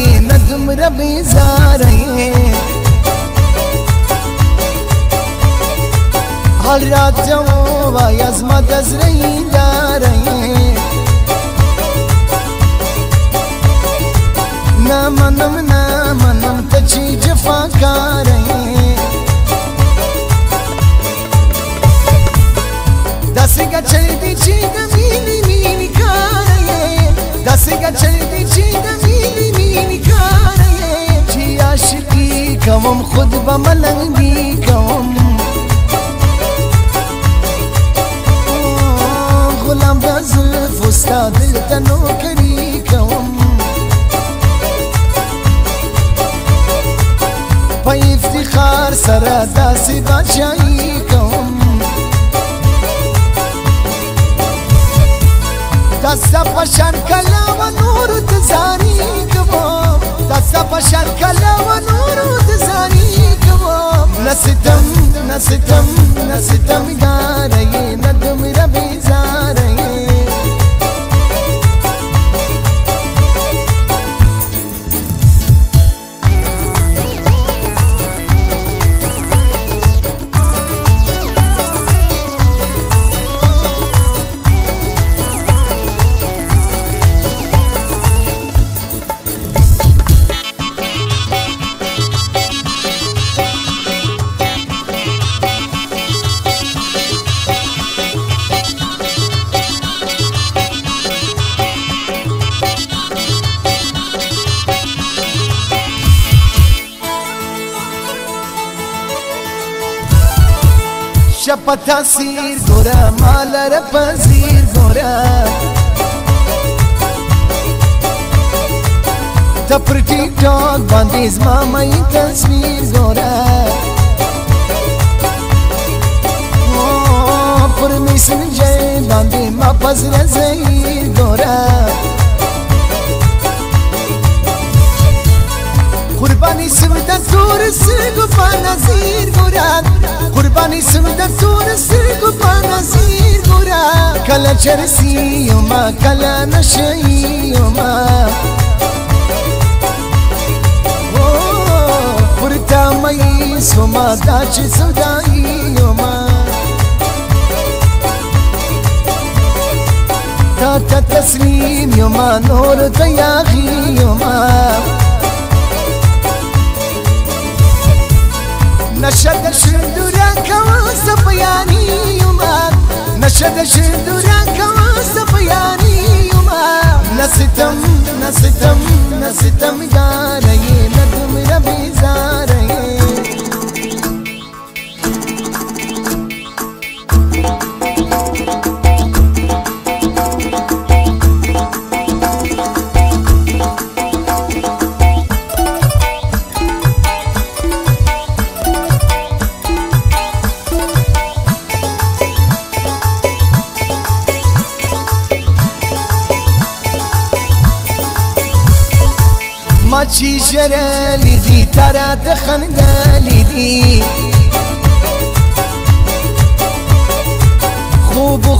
ये न तुम रबीजार ये हर रात जवो वाय अज़मत अज़ रही दार ये ना मनम तची जफाकार ये दसिगा चलती चीद मीनी मीनी कार ये दसिगा चलती चीद मीनी मीनी कार ये जी आशिकी कवम खुद बमलंगी कवम गुलाम बज़ुल्फ़ उस्ताद दिल तनो करी कवम पई इफ्तिखार सरादा से बादशाही कवम दस्ता पशान कला व नूर तजारी कवम दस्ता पशान कला व नूर तजारी कवम न सितम गार ये न तुम रबीजार ये शपथ सीर गोरा मालर पजीर गोरा तपर टिकटॉक बंदीज मामाई तस्वीर गोरा परमिशन जय बंदी मा पजर ज़हीर गोरा कुर्बानी सिमदा दूर से गुफा नज़ीर गोरा कुर्बानी सिमदा दूर से गुफा नज़ीर गोरा कला चरसी योमा कला नशई योमा पुरता मई सोमा दाच सुदाई योमा ताता तस्लीम योमा नूर तयागी योमा नशद शंदुरा कवास बयानी युमा नशद शंदुरा कवास बयानी युमा न सितम गार ये न तुम रबीजार ये माची शराली दी तारा तखनदाली दी खूब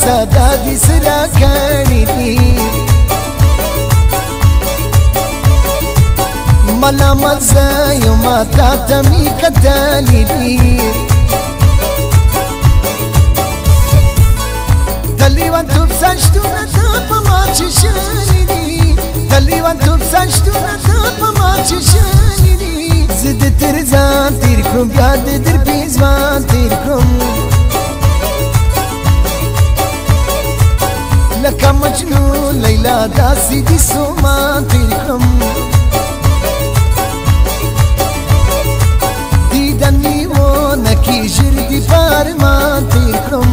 सदा दी सरा करी दी मला मजा यो माता तमी कताली दी दलीवान तुब सजतू न ताप माची शाली दी दलीवान तुब सजतू न ताप माची शाली दी जिद तिरजान तिर कrum याद दिर बीजवान तिर कrum लका मजनून लैला दासी दी सोमा तिर कrum दीदनी वो नकी जिरदी पारमान तिर कrum